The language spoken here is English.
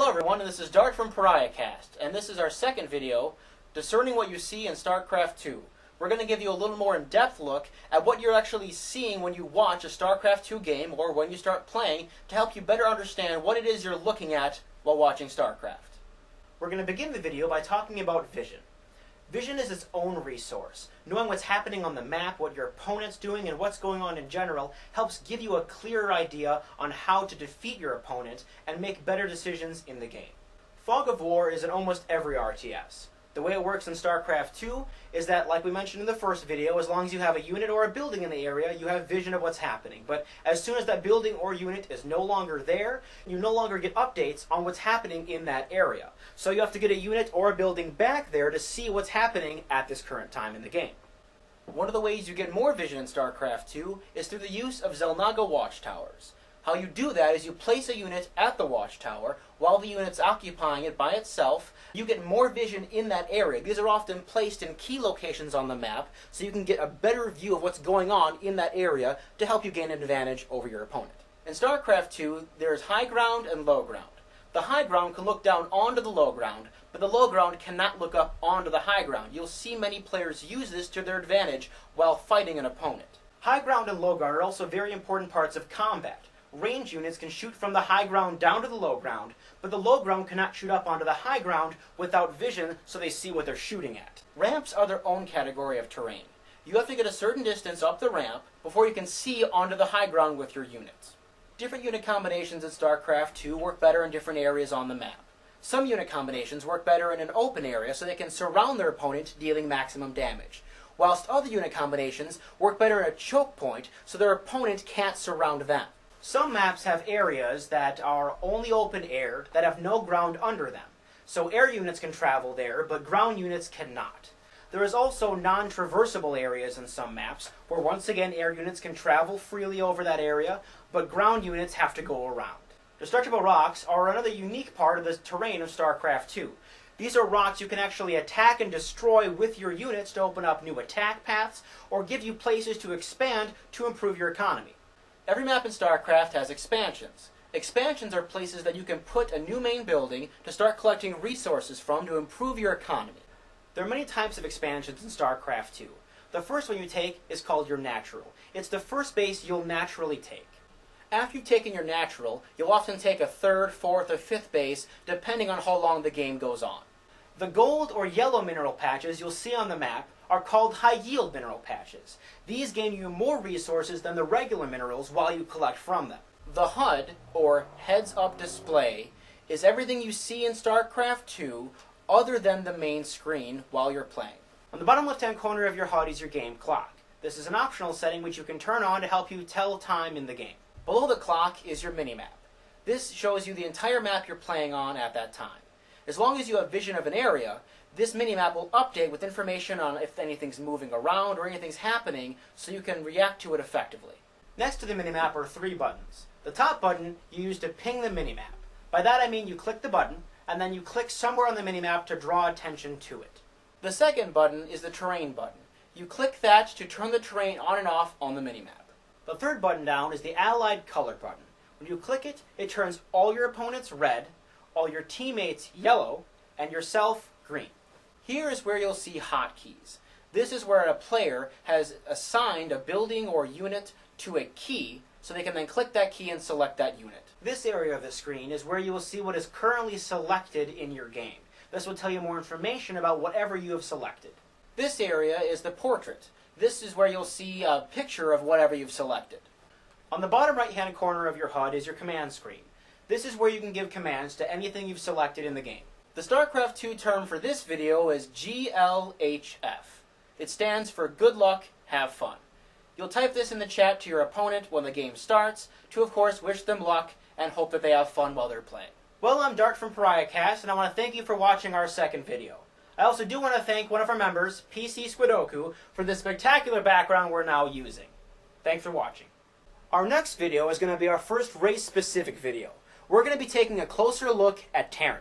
Hello everyone, and this is Dart from PariahCast, and this is our second video, Discerning What You See in StarCraft 2. We're going to give you a little more in-depth look at what you're actually seeing when you watch a StarCraft 2 game or when you start playing to help you better understand what it is you're looking at while watching StarCraft. We're going to begin the video by talking about vision. Vision is its own resource. Knowing what's happening on the map, what your opponent's doing, and what's going on in general helps give you a clearer idea on how to defeat your opponent and make better decisions in the game. Fog of War is in almost every RTS. The way it works in StarCraft 2 is that, like we mentioned in the first video, as long as you have a unit or a building in the area, you have vision of what's happening. But as soon as that building or unit is no longer there, you no longer get updates on what's happening in that area. So you have to get a unit or a building back there to see what's happening at this current time in the game. One of the ways you get more vision in StarCraft 2 is through the use of Xel'Naga watchtowers. How you do that is you place a unit at the watchtower while the unit's occupying it by itself. You get more vision in that area. These are often placed in key locations on the map so you can get a better view of what's going on in that area to help you gain an advantage over your opponent. In StarCraft 2, there's high ground and low ground. The high ground can look down onto the low ground, but the low ground cannot look up onto the high ground. You'll see many players use this to their advantage while fighting an opponent. High ground and low ground are also very important parts of combat. Range units can shoot from the high ground down to the low ground, but the low ground cannot shoot up onto the high ground without vision so they see what they're shooting at. Ramps are their own category of terrain. You have to get a certain distance up the ramp before you can see onto the high ground with your units. Different unit combinations in StarCraft 2 work better in different areas on the map. Some unit combinations work better in an open area so they can surround their opponent, dealing maximum damage, whilst other unit combinations work better at a choke point so their opponent can't surround them. Some maps have areas that are only open air that have no ground under them, so air units can travel there, but ground units cannot. There is also non-traversable areas in some maps, where once again air units can travel freely over that area, but ground units have to go around. Destructible rocks are another unique part of the terrain of StarCraft 2. These are rocks you can actually attack and destroy with your units to open up new attack paths, or give you places to expand to improve your economy. Every map in StarCraft has expansions. Expansions are places that you can put a new main building to start collecting resources from to improve your economy. There are many types of expansions in StarCraft 2. The first one you take is called your natural. It's the first base you'll naturally take. After you've taken your natural, you'll often take a third, fourth, or fifth base depending on how long the game goes on. The gold or yellow mineral patches you'll see on the map are called high-yield mineral patches. These gain you more resources than the regular minerals while you collect from them. The HUD, or heads-up display, is everything you see in StarCraft 2 other than the main screen while you're playing. On the bottom left-hand corner of your HUD is your game clock. This is an optional setting which you can turn on to help you tell time in the game. Below the clock is your minimap. This shows you the entire map you're playing on at that time. As long as you have vision of an area, this minimap will update with information on if anything's moving around or anything's happening so you can react to it effectively. Next to the minimap are three buttons. The top button you use to ping the minimap. By that I mean you click the button, and then you click somewhere on the minimap to draw attention to it. The second button is the terrain button. You click that to turn the terrain on and off on the minimap. The third button down is the allied color button. When you click it, it turns all your opponents red, all your teammates yellow, and yourself green. Here is where you'll see hotkeys. This is where a player has assigned a building or unit to a key, so they can then click that key and select that unit. This area of the screen is where you will see what is currently selected in your game. This will tell you more information about whatever you have selected. This area is the portrait. This is where you'll see a picture of whatever you've selected. On the bottom right-hand corner of your HUD is your command screen. This is where you can give commands to anything you've selected in the game. The StarCraft 2 term for this video is GLHF. It stands for Good Luck, Have Fun. You'll type this in the chat to your opponent when the game starts to, of course, wish them luck and hope that they have fun while they're playing. Well, I'm Dart from PariahCast, and I want to thank you for watching our second video. I also do want to thank one of our members, PCG-Spacegoon, for the spectacular background we're now using. Thanks for watching. Our next video is going to be our first race-specific video. We're going to be taking a closer look at Terran.